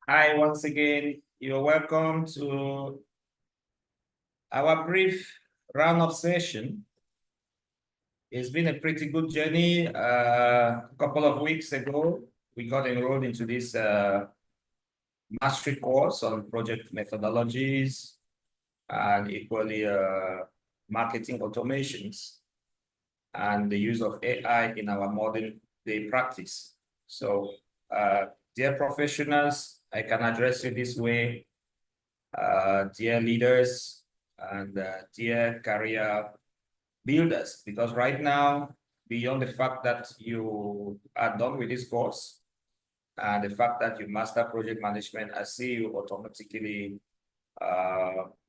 Hi, once again, you're welcome to our brief round-up session. It's been a pretty good journey. A couple of weeks ago, we got enrolled into this mastery course on project methodologies and equally marketing automations and the use of AI in our modern day practice. So, dear professionals, I can address you this way. Dear leaders and dear career builders, because right now, beyond the fact that you are done with this course and the fact that you master project management, I see you automatically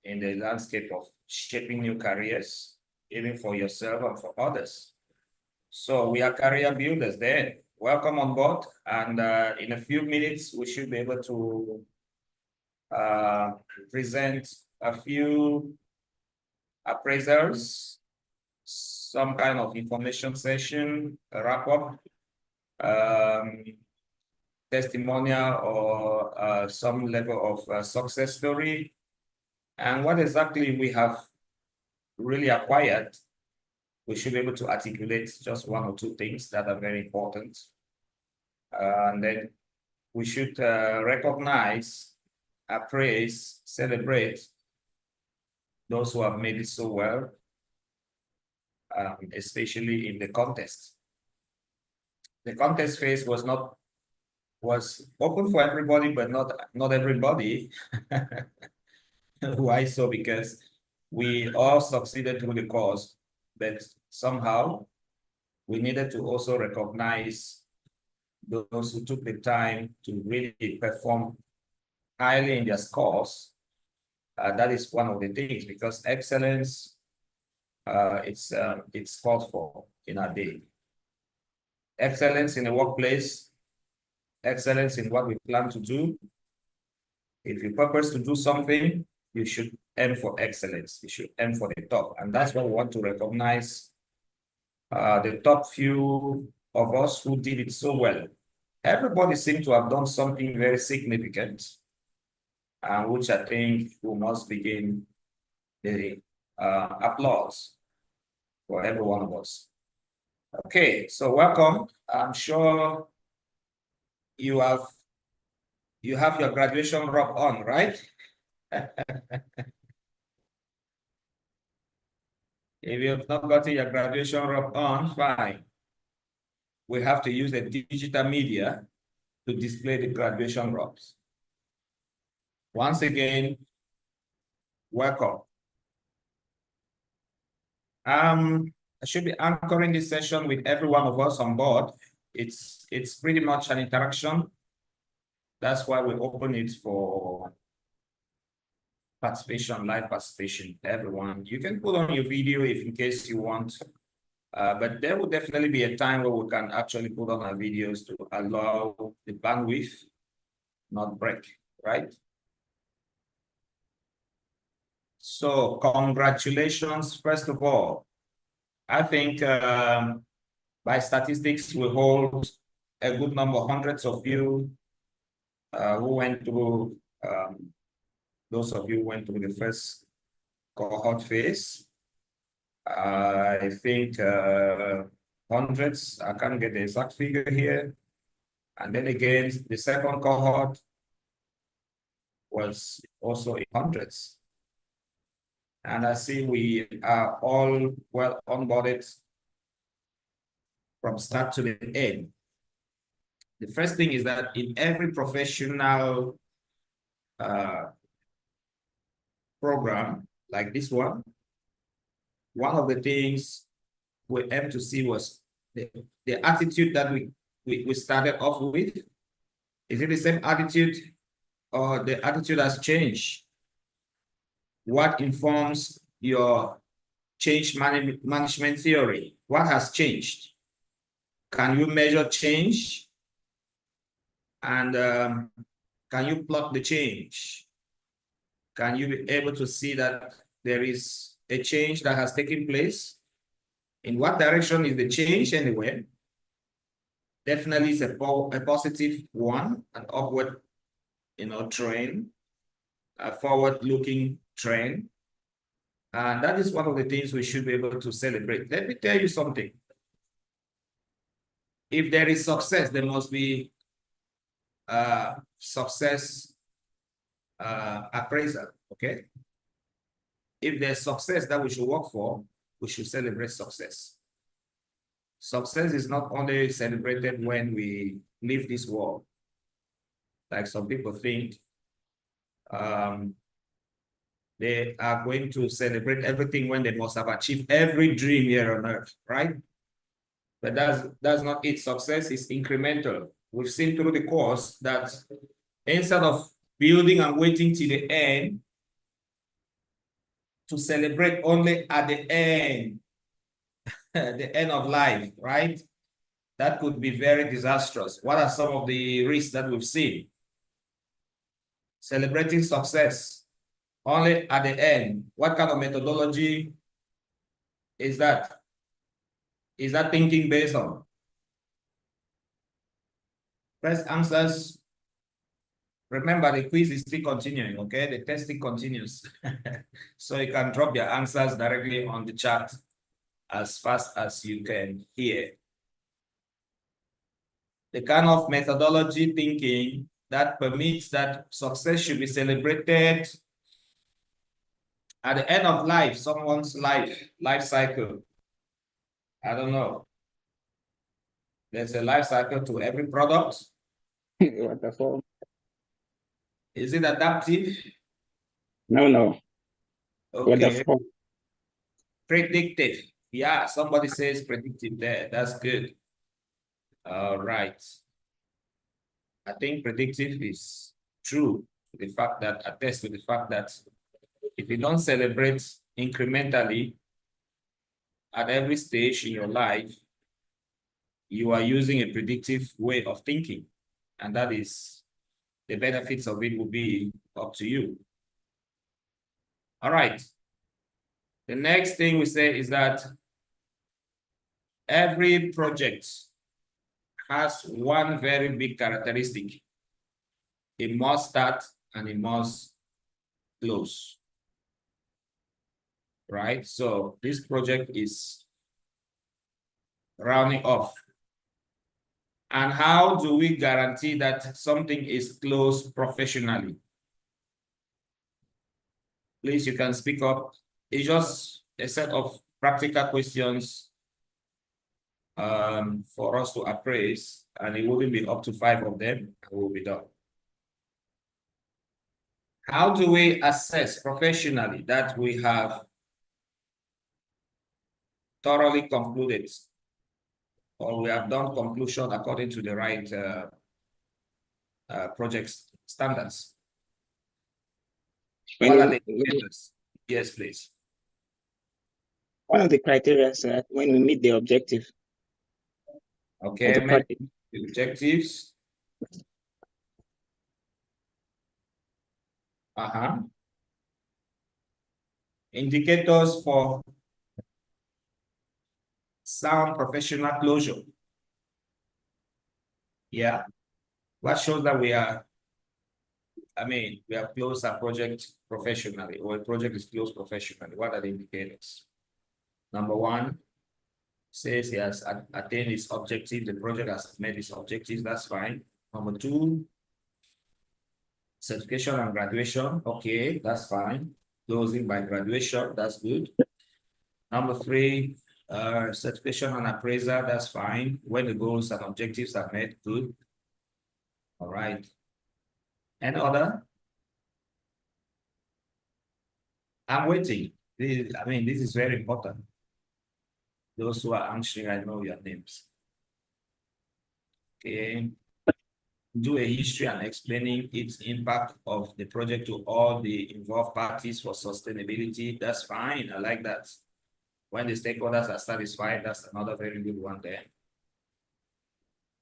in the landscape of shaping new careers, even for yourself and for others. So we are career builders then. Welcome on board. And in a few minutes, we should be able to present a few appraisals, some kind of information session, a wrap-up, testimonial, or some level of success story, and what exactly we have really acquired. We should be able to articulate just one or two things that are very important. And then we should recognize, appraise, celebrate those who have made it so well, especially in the contest. The contest phase was open for everybody, but not everybody. Why so? Because we all succeeded through the course, but somehow we needed to also recognize those who took the time to really perform highly in their scores. That is one of the things, because excellence, it's called for in our day. Excellence in the workplace, excellence in what we plan to do. If you purpose to do something, you should aim for excellence. You should aim for the top. And that's what we want to recognize, the top few of us who did it so well. Everybody seemed to have done something very significant, which I think we must begin the applause for every one of us. Okay, so welcome. I'm sure you have your graduation robe on, right? If you have not gotten your graduation robe on, fine. We have to use the digital media to display the graduation robes. Once again, welcome. I should be anchoring this session with every one of us on board. It's pretty much an interaction. That's why we open it for participation, live participation, everyone. You can put on your video if in case you want, but there will definitely be a time where we can actually put on our videos to allow the bandwidth not break, right? So congratulations, first of all. I think by statistics, we hold a good number, hundreds of you who went through, those of you who went through the first cohort phase. I think hundreds, I can't get the exact figure here. And then again, the second cohort was also in hundreds. And I see we are all well onboarded from start to the end. The first thing is that in every professional program like this one of the things we aim to see was the attitude that we started off with. Is it the same attitude or the attitude has changed? What informs your change management theory? What has changed? Can you measure change? And can you plot the change? Can you be able to see that there is a change that has taken place? In what direction is the change anyway? Definitely it's a positive one, an upward train, a forward-looking train. And that is one of the things we should be able to celebrate. Let me tell you something. If there is success, there must be success appraisal, okay? If there's success that we should work for, we should celebrate success. Success is not only celebrated when we leave this world, like some people think. They are going to celebrate everything when they must have achieved every dream here on earth, right? But that's not it. Success is incremental. We've seen through the course that instead of building and waiting till the end to celebrate only at the end, the end of life, right? That could be very disastrous. What are some of the risks that we've seen? Celebrating success only at the end. What kind of methodology is that? Is that thinking based on? Press answers. Remember, the quiz is still continuing, okay? The testing continues. So you can drop your answers directly on the chat as fast as you can hear. The kind of methodology thinking that permits that success should be celebrated at the end of life, someone's life cycle. I don't know. There's a life cycle to every product. Wonderful. Is it adaptive? No. Okay. Wonderful. Predictive. Yeah, somebody says predictive there. That's good. All right. I think predictive is true. The fact that attests to the fact that if you don't celebrate incrementally at every stage in your life, you are using a predictive way of thinking. And that is, the benefits of it will be up to you. All right. The next thing we say is that every project has one very big characteristic. It must start and it must close. Right? So this project is rounding off. And how do we guarantee that something is closed professionally? Please, you can speak up. It's just a set of practical questions for us to appraise, and it wouldn't be up to 5 of them, and we'll be done. How do we assess professionally that we have thoroughly concluded, or we have done conclusion according to the right project standards? What are the indicators? Yes, please. One of the criteria is that when we meet the objective. Okay, the objectives. Indicators for sound professional closure. Yeah. What shows that we have closed our project professionally, or a project is closed professionally? What are the indicators? Number 1 says he has attained its objective, the project has met its objectives, that's fine. Number 2, certification and graduation, okay, that's fine. Closing by graduation, that's good. Number 3, certification and appraisal, that's fine. When the goals and objectives are met, good. All right. Any other? I'm waiting. This is very important. Those who are answering, I know your names. Okay. Do a history and explaining its impact of the project to all the involved parties for sustainability. That's fine. I like that. When the stakeholders are satisfied, that's another very good one there.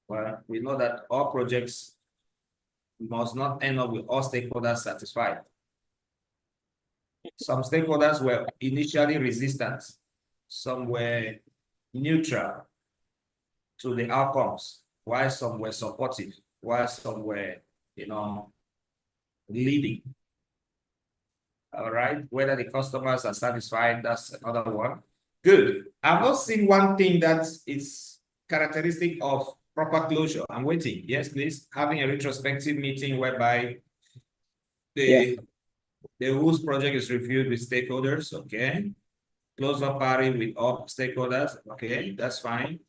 Well, we know that all projects must not end up with all stakeholders satisfied. Some stakeholders were initially resistant. Some were neutral to the outcomes, while some were supportive, while some were, leading. All right, whether the customers are satisfied, that's another one. Good. I've not seen one thing that is characteristic of proper closure. I'm waiting. Yes, please. Having a retrospective meeting whereby the whose project is reviewed with stakeholders. Okay. Close up party with all stakeholders. Okay, that's fine.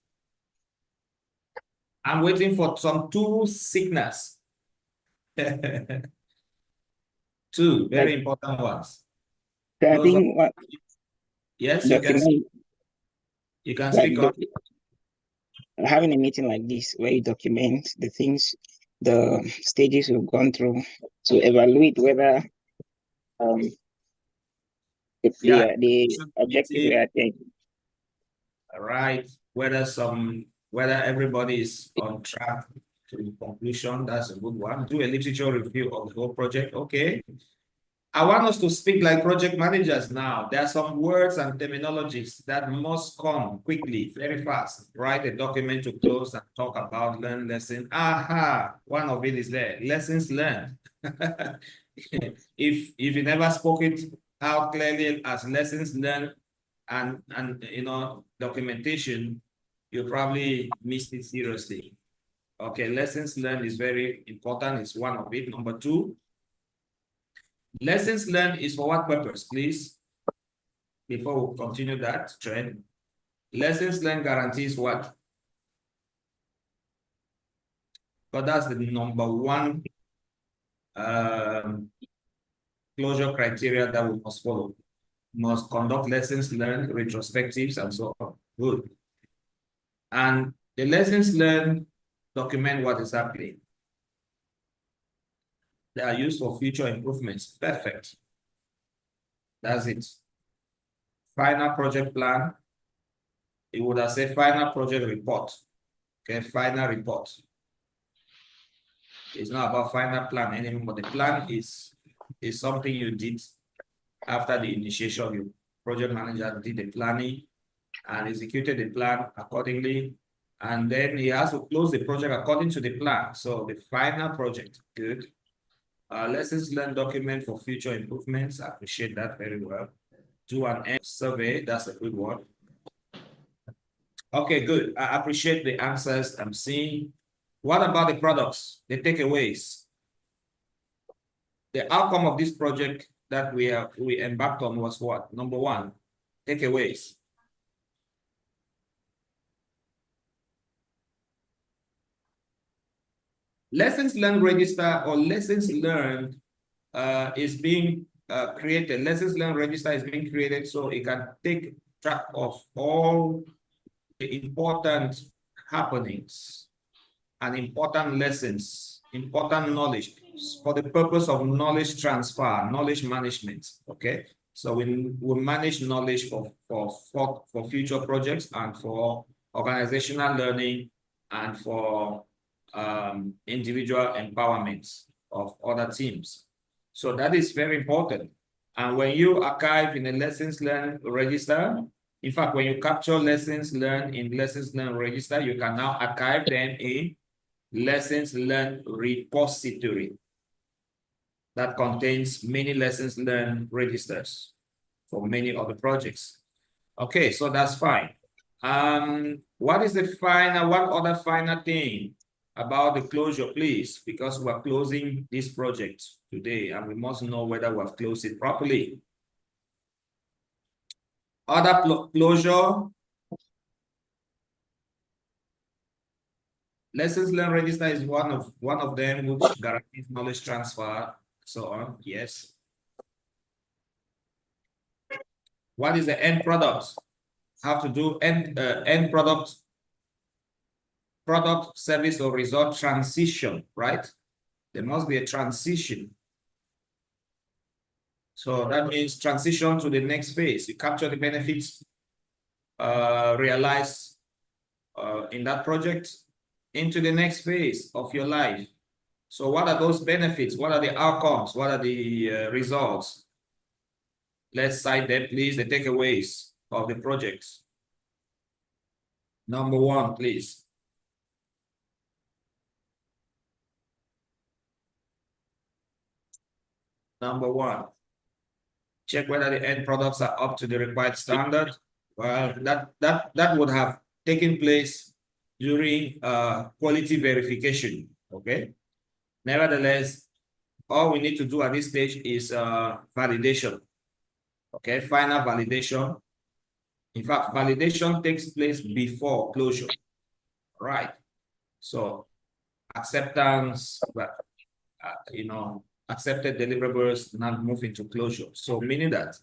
I'm waiting for some two signals. Two very important ones. So I Close up. think what Yes, document you can like speak up. having a meeting like this where you document the things, the stages we've gone through to evaluate whether um Yeah. the objective we are attained. All right. Whether everybody is on track to the conclusion, that's a good one. Do a literature review of the whole project. Okay. I want us to speak like project managers now. There are some words and terminologies that must come quickly, very fast. Write a document to close and talk about learn lesson. Aha, one of it is there. Lessons learned. If you never spoke it out clearly as lessons learned and documentation, you probably missed it seriously. Okay, lessons learned is very important. It's one of it. Number two, lessons learned is for what purpose, please? Before we continue that trend, lessons learned guarantees what? But that's the number one closure criteria that we must follow. Must conduct lessons learned, retrospectives, and so on. Good. And the lessons learned document what is happening. They are used for future improvements. Perfect. That's it. Final project plan. It would have said final project report. Okay, final report. It's not about final plan anymore, but the plan is something you did after the initiation. Your project manager did the planning and executed the plan accordingly. And then he has to close the project according to the plan. So the final project, good. Lessons learned document for future improvements. I appreciate that very well. Do an end survey. That's a good one. Okay, good. I appreciate the answers I'm seeing. What about the products, the takeaways? The outcome of this project that we embarked on was what? Number one, takeaways. Lessons learned register or lessons learned is being created. Lessons learned register is being created so it can take track of all the important happenings and important lessons, important knowledge for the purpose of knowledge transfer, knowledge management. Okay, so we manage knowledge for future projects and for organizational learning and for individual empowerment of other teams. So that is very important. And when you archive in a lessons learned register, in fact, when you capture lessons learned in lessons learned register, you can now archive them in lessons learned repository that contains many lessons learned registers for many other projects. Okay, so that's fine. What is the final, one other final thing about the closure, please? Because we're closing this project today and we must know whether we've closed it properly. Other closure. Lessons learned register is one of them, which guarantees knowledge transfer, so on. Yes. What is the end product? Have to do end product, service, or result transition, right? There must be a transition. So that means transition to the next phase. You capture the benefits realized in that project into the next phase of your life. So what are those benefits? What are the outcomes? What are the results? Let's cite them, please, the takeaways of the project. Number one, please. Number one, check whether the end products are up to the required standard. Well, that would have taken place during quality verification. Okay. Nevertheless, all we need to do at this stage is validation. Okay, final validation. In fact, validation takes place before closure. Right. So acceptance, accepted deliverables now move into closure. So meaning that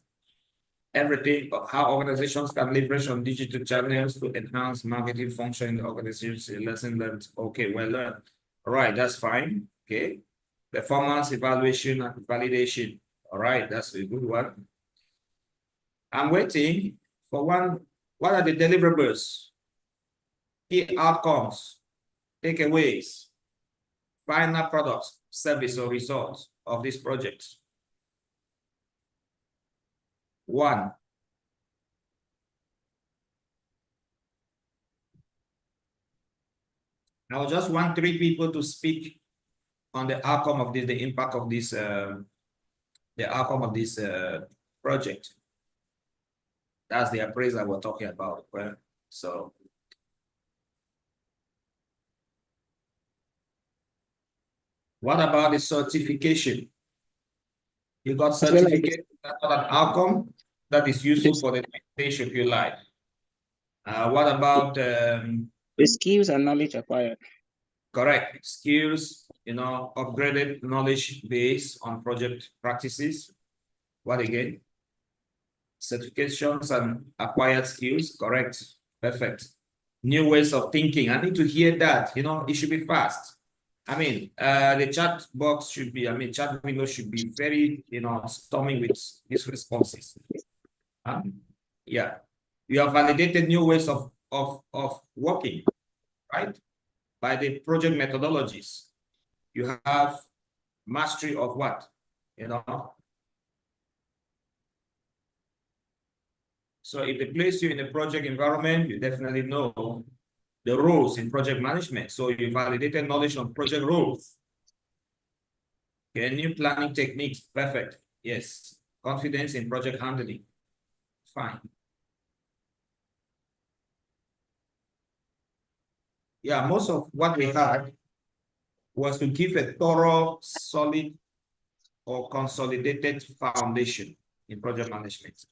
everything of how organizations can leverage on digital channels to enhance marketing function in the organization, lesson learned. Okay, well learned. All right, that's fine. Okay. Performance evaluation and validation. All right, that's a good one. I'm waiting for one. What are the deliverables? Key outcomes, takeaways, final products, service or results of this project. One. I would just want 3 people to speak on the outcome of this, the impact of this, the outcome of this project. That's the appraisal we're talking about. Well, so what about the certification? You got certificate, that's not an outcome that is useful for the stage of your life. What about the skills and knowledge acquired? Correct. Skills, upgraded knowledge base on project practices. What again? Certifications and acquired skills. Correct. Perfect. New ways of thinking. I need to hear that. It should be fast. I mean, the chat box should be, chat window should be very, storming with these responses. Yeah. You have validated new ways of working, right? By the project methodologies. You have mastery of what? So if they place you in a project environment, you definitely know the rules in project management. So you validated knowledge on project rules. Okay, new planning techniques, perfect. Yes. Confidence in project handling. Fine. Yeah, most of what we had was to give a thorough, solid, or consolidated foundation in project management.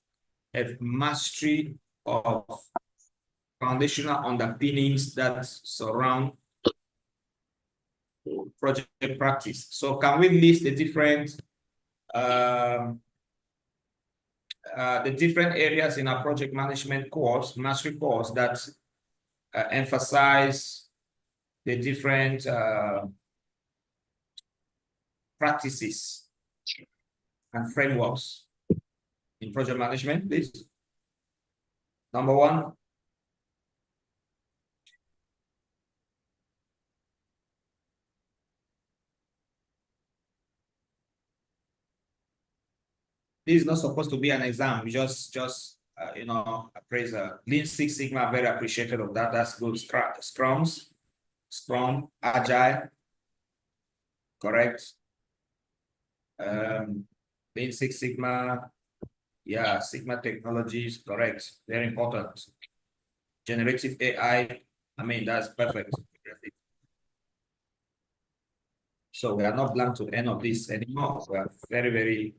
A mastery of foundational underpinnings that surround project practice. So can we list the different areas in our project management course, mastery course, that emphasize the different practices and frameworks in project management, please? Number one. This is not supposed to be an exam. We just appraisal. Lean Six Sigma, very appreciative of that. That's good. Scrum, Agile, correct. Lean Six Sigma, yeah, Sigma technologies, correct. Very important. Generative AI, that's perfect. So we are not blank to any of this anymore. We are very, very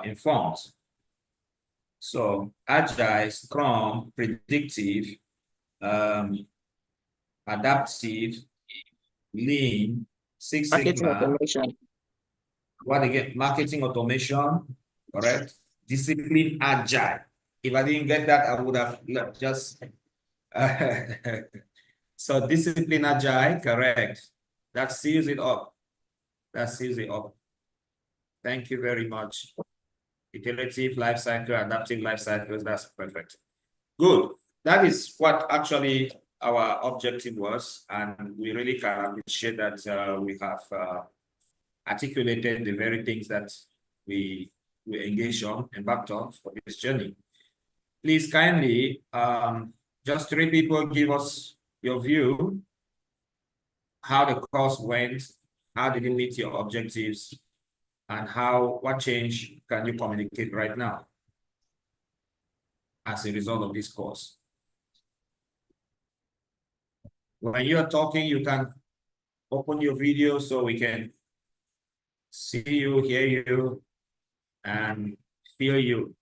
informed. So Agile, Scrum, predictive, adaptive, Lean, Six Sigma. What again? Marketing automation, correct? Discipline, Agile. If I didn't get that, I would have just so discipline, Agile, correct. That seals it up. That seals it up. Thank you very much. Iterative life cycle, adaptive life cycles, that's perfect. Good. That is what actually our objective was, and we really can appreciate that we have articulated the very things that we engaged on, embarked on for this journey. Please kindly, just 3 people give us your view, how the course went, how did you meet your objectives, and what change can you communicate right now as a result of this course? When you are talking, you can open your video so we can see you, hear you, and feel you.